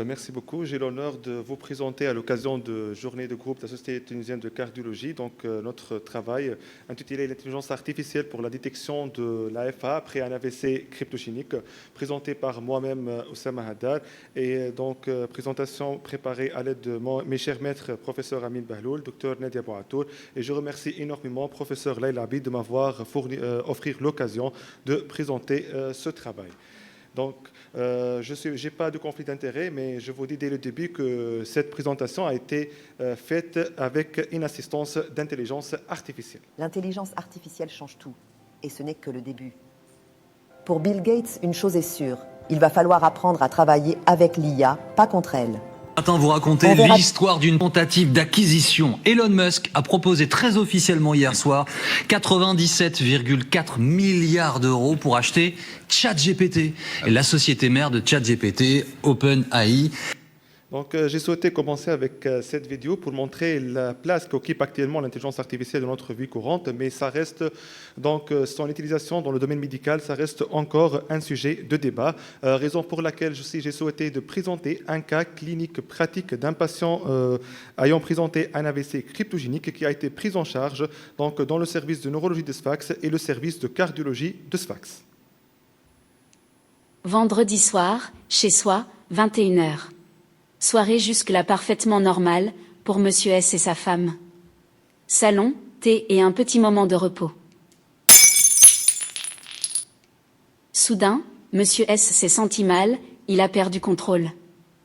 Merci beaucoup. J'ai l'honneur de vous présenter à l'occasion de journée de groupe de la Société tunisienne de cardiologie, notre travail intitulé l'intelligence artificielle pour la détection de l'AFA après un AVC cryptogénique, présenté par moi-même Oussama Haddad, et présentation préparée à l'aide de mes chers maîtres, professeur Amin Bahloul, docteur Nadia Bouatour, et je remercie énormément professeur Laila Abid de m'avoir offert l'occasion de présenter ce travail. Je n'ai pas de conflit d'intérêt, mais je vous dis dès le début que cette présentation a été faite avec une assistance d'intelligence artificielle. L'intelligence artificielle change tout, et ce n'est que le début. Pour Bill Gates, une chose est sûre, il va falloir apprendre à travailler avec l'IA, pas contre elle. Attends, vous racontez l'histoire d'une tentative d'acquisition. Elon Musk a proposé très officiellement hier soir 97,4 milliards d'euros pour acheter ChatGPT, la société mère de ChatGPT, OpenAI. J'ai souhaité commencer avec cette vidéo pour montrer la place qu'occupe actuellement l'intelligence artificielle dans notre vie courante, mais ça reste son utilisation dans le domaine médical, ça reste encore un sujet de débat. Raison pour laquelle j'ai souhaité de présenter un cas clinique pratique d'un patient ayant présenté un AVC cryptogénique qui a été pris en charge dans le service de neurologie de Sfax et le service de cardiologie de Sfax. Vendredi soir, chez soi, 21h. Soirée jusque-là parfaitement normale, pour Monsieur S et sa femme. Salon, thé et un petit moment de repos. Soudain, Monsieur S s'est senti mal, il a perdu contrôle.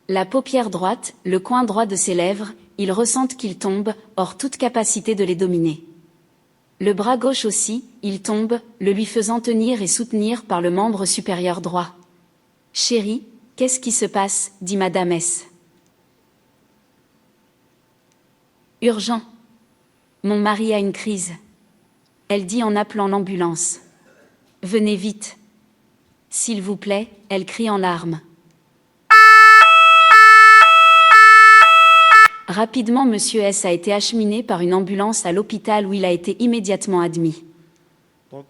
La paupière droite, le coin droit de ses lèvres, il ressent qu'il tombe, hors toute capacité de les dominer. Le bras gauche aussi, il tombe, le lui faisant tenir et soutenir par le membre supérieur droit. « Chérie, qu'est-ce qui se passe ?» dit Madame S. Urgent. Mon mari a une crise. Elle dit en appelant l'ambulance. Venez vite. S'il vous plaît, elle crie en larmes. Rapidement, Monsieur S a été acheminé par une ambulance à l'hôpital où il a été immédiatement admis.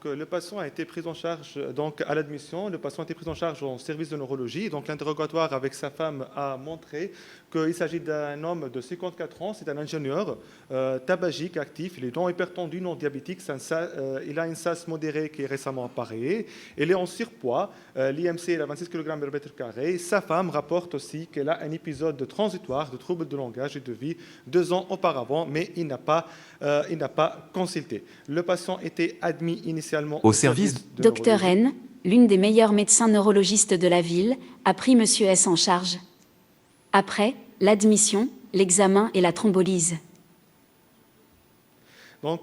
Le patient a été pris en charge à l'admission. Le patient a été pris en charge en service de neurologie. L'interrogatoire avec sa femme a montré qu'il s'agit d'un homme de 54 ans. C'est un ingénieur tabagique actif. Il est non hypertendu, non diabétique. Il a une SAS modérée qui est récemment appareillée. Il est en surpoids. L'IMC est à 26 kg/m². Sa femme rapporte aussi qu'elle a un épisode transitoire de troubles de langage et de vie 2 ans auparavant, mais il n'a pas consulté. Le patient était admis initialement au service de Docteur N, l'une des meilleures médecins neurologistes de la ville, a pris Monsieur S en charge. Après, l'admission, l'examen et la thrombolyse.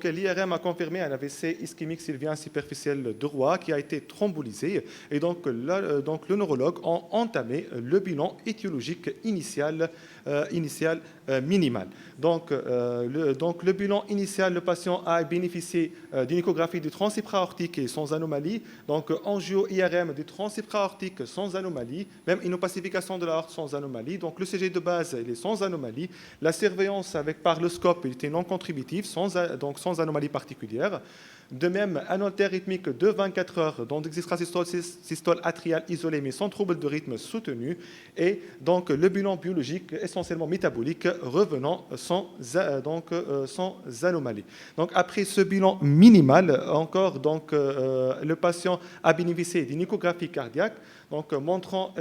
L'IRM a confirmé un AVC ischémique sylvien superficiel droit qui a été thrombolysé. Et le neurologue a entamé le bilan étiologique initial minimal. Le bilan initial, le patient a bénéficié d'une échographie du transseptal aortique et sans anomalie, angio-IRM du transseptal aortique sans anomalie, même une opacification de l'aorte sans anomalie. Le CG de base, il est sans anomalie. La surveillance par le scope était non contributive, sans anomalie particulière. De même, un holter rythmique de 24 heures, systole atriale isolée, mais sans trouble de rythme soutenu, et le bilan biologique essentiellement métabolique revenant sans anomalie. Après ce bilan minimal, le patient a bénéficié d'une échographie cardiaque, montrant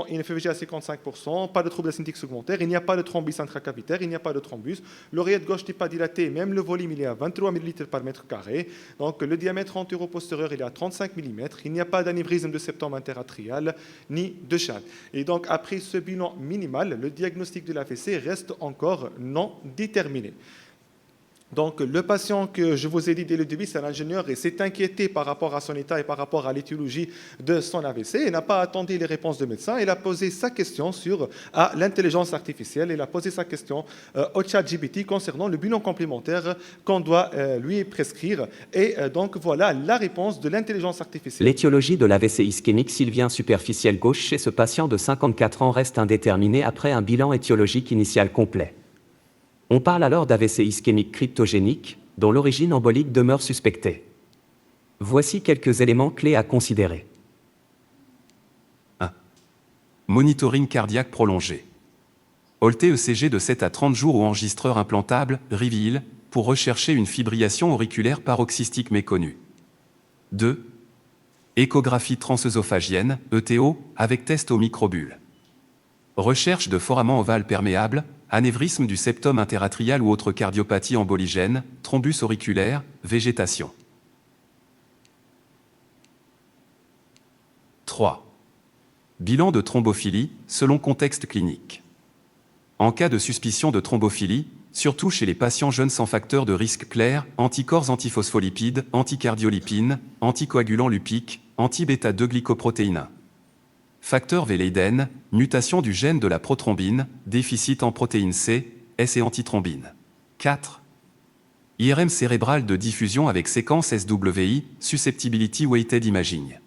une FEVG à 55%, pas de trouble asymptotique secondaire, il n'y a pas de thrombus intracavitaire, il n'y a pas de thrombus. L'oreillette gauche n'est pas dilatée, même le volume il est à 23 ml par mètre carré. Le diamètre antéro-postérieur il est à 35 mm. Il n'y a pas d'anévrisme de septum interatrial ni de châle. Et après ce bilan minimal, le diagnostic de l'AVC reste encore non déterminé. Le patient que je vous ai dit dès le début, c'est un ingénieur et s'est inquiété par rapport à son état et par rapport à l'étiologie de son AVC. Il n'a pas attendu les réponses de médecin. Il a posé sa question à l'intelligence artificielle. Il a posé sa question au ChatGPT concernant le bilan complémentaire qu'on doit lui prescrire. Et voilà la réponse de l'intelligence artificielle. L'étiologie de l'AVC ischémique sylvien superficiel gauche chez ce patient de 54 ans reste indéterminée après un bilan étiologique initial complet. On parle alors d'AVC ischémique cryptogénique, dont l'origine embolique demeure suspectée. Voici quelques éléments clés à considérer. 1. Monitoring cardiaque prolongé. Holter ECG de 7 à 30 jours ou enregistreur implantable, Reveal, pour rechercher une fibrillation auriculaire paroxystique méconnue. 2. Échographie transœsophagienne, ETO, avec test aux microbules. Recherche de foramen ovale perméable, anévrisme du septum interatrial ou autre cardiopathie emboligène, thrombus auriculaire, végétation. 3. Bilan de thrombophilie, selon contexte clinique. En cas de suspicion de thrombophilie, surtout chez les patients jeunes sans facteur de risque clair, anticorps antiphospholipides, anticardiolipines, anticoagulants lupiques, anti-bêta-2-glycoprotéines. Facteur V Leiden, mutation du gène de la prothrombine, déficit en protéine C, S et antithrombine. 4. IRM cérébral de diffusion avec séquence SWI, Susceptibility Weighted Imaging.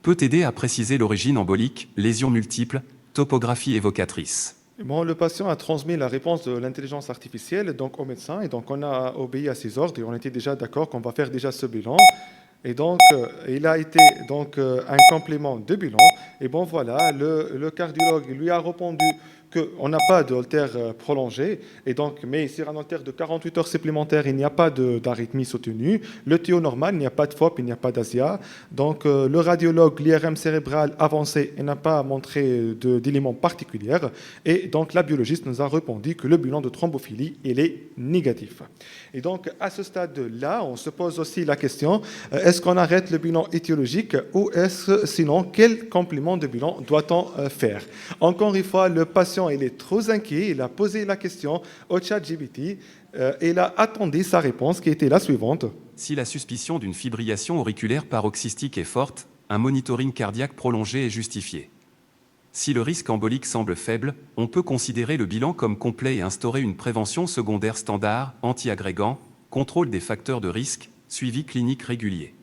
Peut aider à préciser l'origine embolique, lésions multiples, topographie évocatrice. Bon, le patient a transmis la réponse de l'intelligence artificielle donc, au médecin, et donc on a obéi à ses ordres, et on était déjà d'accord qu'on va faire déjà ce bilan. Et donc, il a été donc, un complément de bilan. Et bon, voilà, le cardiologue lui a répondu qu'on n'a pas de Holter prolongé, et donc, mais sur un Holter de 48 heures supplémentaires, il n'y a pas d'arythmie soutenue. Le TO normal, il n'y a pas de FOP, il n'y a pas d'ASIA. Donc, le radiologue, l'IRM cérébral avancé, il n'a pas montré d'éléments particuliers. Et donc, la biologiste nous a répondu que le bilan de thrombophilie, il est négatif. Et donc, à ce stade-là, on se pose aussi la question, est-ce qu'on arrête le bilan étiologique ou est-ce sinon, quel complément de bilan doit-on faire? Encore une fois, le patient il est trop inquiet, il a posé la question au ChatGPT et il a attendu sa réponse qui était la suivante. Si la suspicion d'une fibrillation auriculaire paroxystique est forte, un monitoring cardiaque prolongé est justifié. Si le risque embolique semble faible, on peut considérer le bilan comme complet et instaurer une prévention secondaire standard, anti-agrégant, contrôle des facteurs de risque, suivi clinique régulier.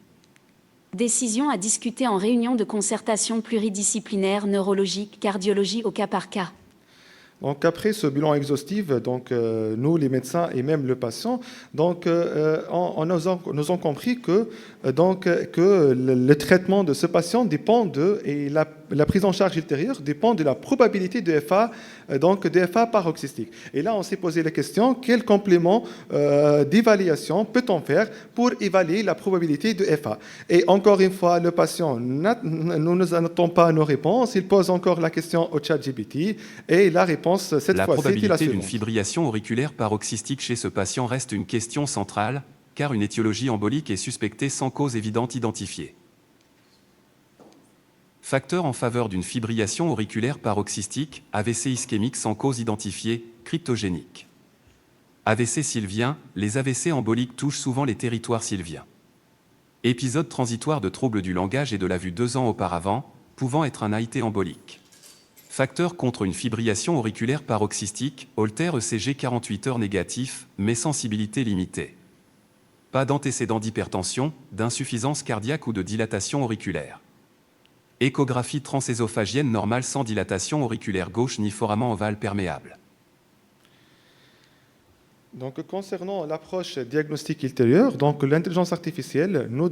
Décision à discuter en réunion de concertation pluridisciplinaire neurologique, cardiologie au cas par cas. Donc après ce bilan exhaustif, donc nous les médecins et même le patient, donc nous avons compris que le traitement de ce patient dépend et la prise en charge ultérieure dépend de la probabilité de FA, donc de FA paroxystique. Et là, on s'est posé la question quel complément d'évaluation peut-on faire pour évaluer la probabilité de FA? Et encore une fois, le patient, nous n'attendons pas nos réponses, il pose encore la question au ChatGPT et la réponse cette la fois-ci probabilité est la d'une suivante. fibrillation auriculaire paroxystique chez ce patient reste une question centrale, car une étiologie embolique est suspectée sans cause évidente identifiée. Facteur en faveur d'une fibrillation auriculaire paroxystique, AVC ischémique sans cause identifiée, cryptogénique. AVC sylvien, les AVC emboliques touchent souvent les territoires sylviens. Épisode transitoire de troubles du langage et de la vue 2 ans auparavant, pouvant être un AIT embolique. Facteur contre une fibrillation auriculaire paroxystique, Holter ECG 48 heures négatif, mais sensibilité limitée. Pas d'antécédent d'hypertension, d'insuffisance cardiaque ou de dilatation auriculaire. Échographie transésophagienne normale sans dilatation auriculaire gauche ni foramen ovale perméable. Donc, concernant l'approche diagnostique ultérieure, donc l'intelligence artificielle nous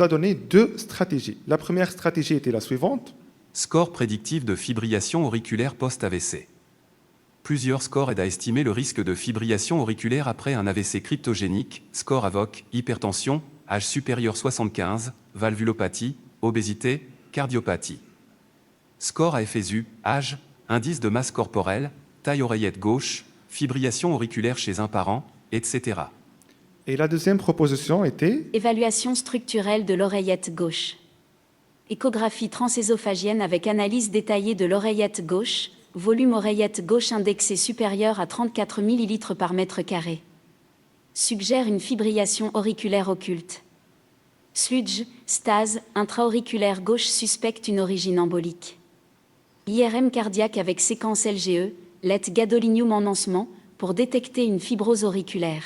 a donné deux stratégies. La première stratégie était la suivante. Score prédictif de fibrillation auriculaire post-AVC. Plusieurs scores aident à estimer le risque de fibrillation auriculaire après un AVC cryptogénique, score AVOC, hypertension, âge supérieur 75, valvulopathie, obésité, cardiopathie. Score AFSU, âge, indice de masse corporelle, taille oreillette gauche, fibrillation auriculaire chez un parent, etc. Et la deuxième proposition était Évaluation structurelle de l'oreillette gauche. Échographie transésophagienne avec analyse détaillée de l'oreillette gauche, volume oreillette gauche indexé supérieur à 34 ml par mètre carré. Suggère une fibrillation auriculaire occulte. Sludge, stase, intra-auriculaire gauche suspecte une origine embolique. IRM cardiaque avec séquence LGE, let gadolinium en lancement, pour détecter une fibrose auriculaire.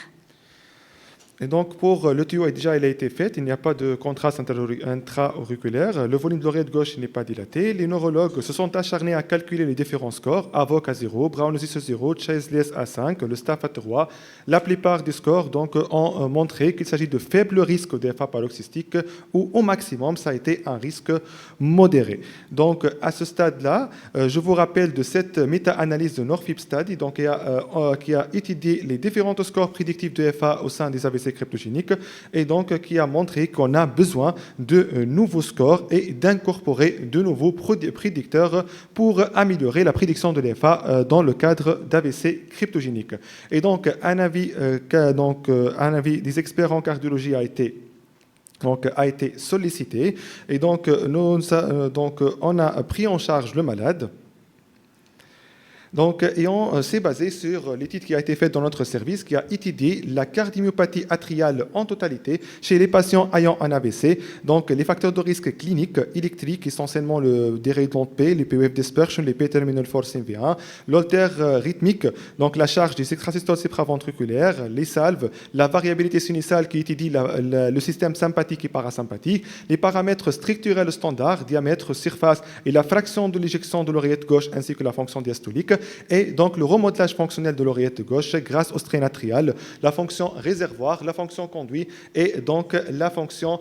Et donc, pour le tuyau, il a été fait, il n'y a pas de contraste intra-auriculaire, le volume de l'oreillette gauche n'est pas dilaté, les neurologues se sont acharnés à calculer les différents scores, AVOC à 0, Brown-Lewis à 0, Chase-Liès à 5, le staff à 3. La plupart des scores donc, ont montré qu'il s'agit de faibles risques d'EFA paroxystique ou au maximum, ça a été un risque modéré. Donc, à ce stade-là, je vous rappelle de cette méta-analyse de Norfip Study donc, qui a étudié les différents scores prédictifs d'EFA au sein des AVC cryptogéniques et donc qui a montré qu'on a besoin de nouveaux scores et d'incorporer de nouveaux prédicteurs pour améliorer la prédiction de l'EFA dans le cadre d'AVC cryptogéniques. Et donc, un avis des experts en cardiologie a été sollicité et donc, on a pris en charge le malade. Donc, et on s'est basé sur l'étude qui a été faite dans notre service, qui a étudié la cardiomyopathie atriale en totalité chez les patients ayant un AVC. Donc, les facteurs de risque cliniques électriques, essentiellement le dérèglement de P, les P-wave dispersion, les P-terminal force MV1, l'holter rythmique, donc la charge des extrasystoles supraventriculaires, les salves, la variabilité sinusale qui étudie le système sympathique et parasympathique, les paramètres structurels standards, diamètre, surface et la fraction de l'éjection de l'oreillette gauche ainsi que la fonction diastolique. Et donc le remodelage fonctionnel de l'oreillette gauche grâce au strain atrial, la fonction réservoir, la fonction conduit et donc la fonction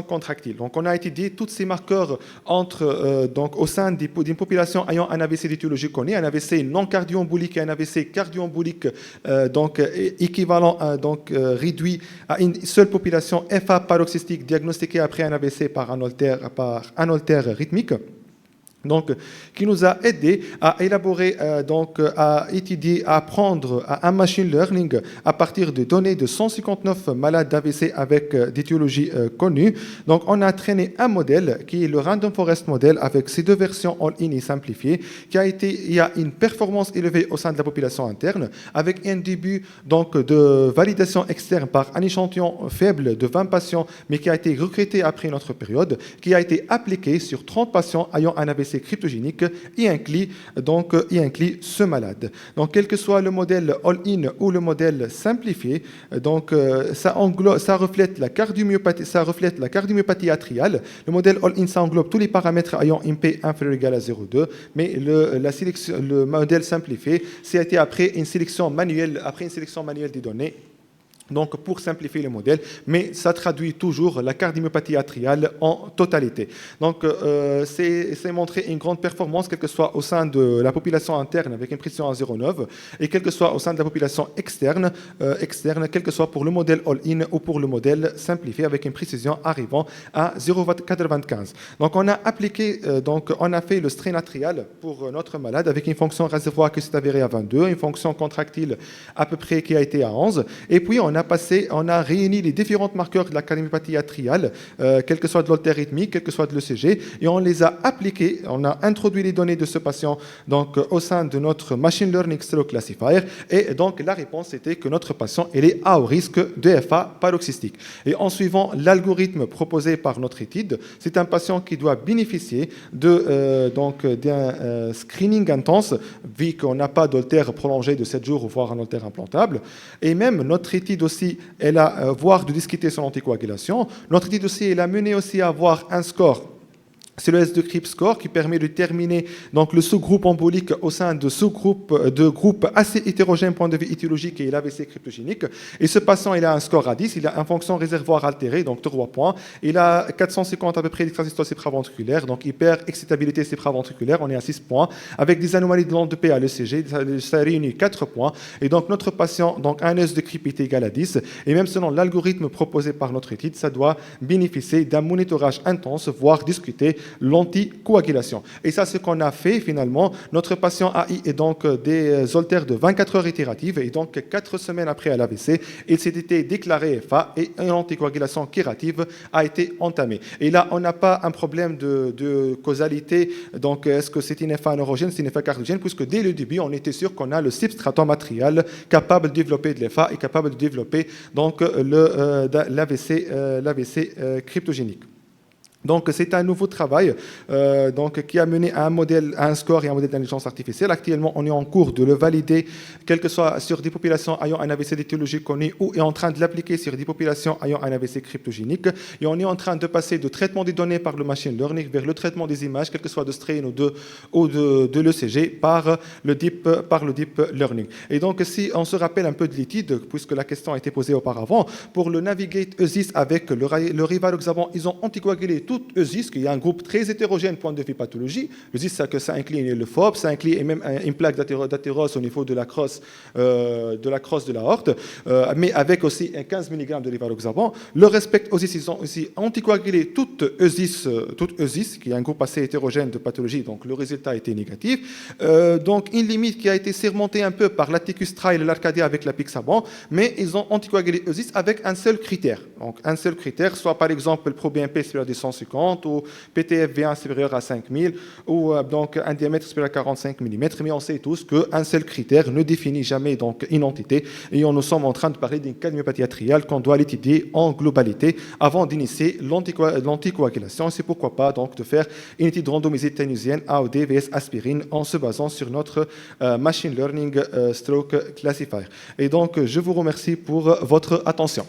contractile. Donc on a étudié tous ces marqueurs donc au sein d'une population ayant un AVC d'étiologie connue, un AVC non cardio-embolique et un AVC cardio-embolique donc équivalent réduit à une seule population FA paroxystique diagnostiquée après un AVC par un holter rythmique. Donc, qui nous a aidé à élaborer, à étudier, à apprendre à un machine learning à partir de données de 159 malades d'AVC avec d'étiologie connue. Donc, on a entraîné un modèle qui est le Random Forest Model avec ses deux versions all-in et simplifiées, il y a une performance élevée au sein de la population interne avec un début donc, de validation externe par un échantillon faible de 20 patients, mais qui a été recruté après une autre période, qui a été appliqué sur 30 patients ayant un AVC cryptogénique et inclut ce malade. Donc, quel que soit le modèle all-in ou le modèle simplifié, donc, ça reflète la cardiomyopathie atriale. Le modèle all-in, ça englobe tous les paramètres ayant une P inférieure ou égale à 0,2, mais le modèle simplifié, c'est après une sélection manuelle des données. Donc, pour simplifier le modèle, mais ça traduit toujours la cardiomyopathie atriale en totalité. Donc, c'est montré une grande performance, quel que soit au sein de la population interne avec une précision à 0,9, et quel que soit au sein de la population externe, quel que soit pour le modèle all-in ou pour le modèle simplifié avec une précision arrivant à 0,95. Donc, on a appliqué, on a fait le strain atrial pour notre malade avec une fonction réservoir qui s'est avérée à 22, une fonction contractile à peu près qui a été à 11, et puis on a réuni les différents marqueurs de la cardiomyopathie atriale, quel que soit de l'holter rythmique, quel que soit de l'ECG, et on les a appliqués, on a introduit les données de ce patient donc, au sein de notre Machine Learning Sero Classifier, et donc la réponse était que notre patient est à haut risque d'EFA paroxystique. Et en suivant l'algorithme proposé par notre étude, c'est un patient qui doit bénéficier d'un screening intense, vu qu'on n'a pas d'holter prolongé de 7 jours, voire un holter implantable, et même notre étude aussi, elle a voire de discuter sur l'anticoagulation. Notre étude aussi, elle a mené aussi à avoir un score. C'est le S2-CRIP score qui permet de déterminer donc, le sous-groupe embolique au sein de groupes assez hétérogènes point de vue étiologique et l'AVC cryptogénique. Et ce patient, il a un score à 10, il a une fonction réservoir altérée, donc 3 points. Il a 450 à peu près d'extrasystole supraventriculaire, donc hyper-excitabilité supraventriculaire, on est à 6 points. Avec des anomalies de l'onde de P à l'ECG, ça réunit 4 points. Et donc notre patient, donc un S2-CRIP est égal à 10. Et même selon l'algorithme proposé par notre étude, ça doit bénéficier d'un monitorage intense, voire discuter l'anticoagulation. Et ça, c'est ce qu'on a fait finalement. Notre patient a eu donc des holters de 24 heures itératives et donc 4 semaines après l'AVC, il s'est été déclaré FA et une anticoagulation curative a été entamée. Et là, on n'a pas un problème de causalité. Donc, est-ce que c'est une FA neurogène, c'est une FA cardiogène, puisque dès le début, on était sûr qu'on a le substratum atrial capable de développer de l'FA et capable de développer donc l'AVC cryptogénique. Donc, c'est un nouveau travail qui a mené à un score et un modèle d'intelligence artificielle. Actuellement, on est en cours de le valider, quel que soit sur des populations ayant un AVC d'étiologie connue ou est en train de l'appliquer sur des populations ayant un AVC cryptogénique. Et on est en train de passer de traitement des données par le machine learning vers le traitement des images, quel que soit de strain ou de l'ECG, par le deep learning. Et donc, si on se rappelle un peu de l'étude, puisque la question a été posée auparavant, pour le Navigate ESIS avec le rivaroxaban, ils ont anticoagulé tout ESIS, qui est un groupe très hétérogène point de vue pathologie. ESIS, ça inclut le FOB, ça inclut même une plaque d'athérose au niveau de la crosse de l'aorte, mais avec aussi 15 mg de rivaroxaban. Le respect ESIS, ils ont aussi anticoagulé toute ESIS, qui est un groupe assez hétérogène de pathologie, donc le résultat était négatif. Donc une limite qui a été surmontée un peu par l'Atticus Trial et l'Arcadia avec l'apixaban, mais ils ont anticoagulé ESIS avec un seul critère. Donc un seul critère, soit par exemple le ProBNP supérieur à 150 ou PTFV1 supérieur à 5000 ou donc un diamètre supérieur à 45 mm. Mais on sait tous qu'un seul critère ne définit jamais donc une entité et nous sommes en train de parler d'une cadmiopathie atriale qu'on doit l'étudier en globalité avant d'initier l'anticoagulation. C'est pourquoi pas donc de faire une étude randomisée ténusienne AOD vs aspirine en se basant sur notre machine learning stroke classifier. Et donc je vous remercie pour votre attention.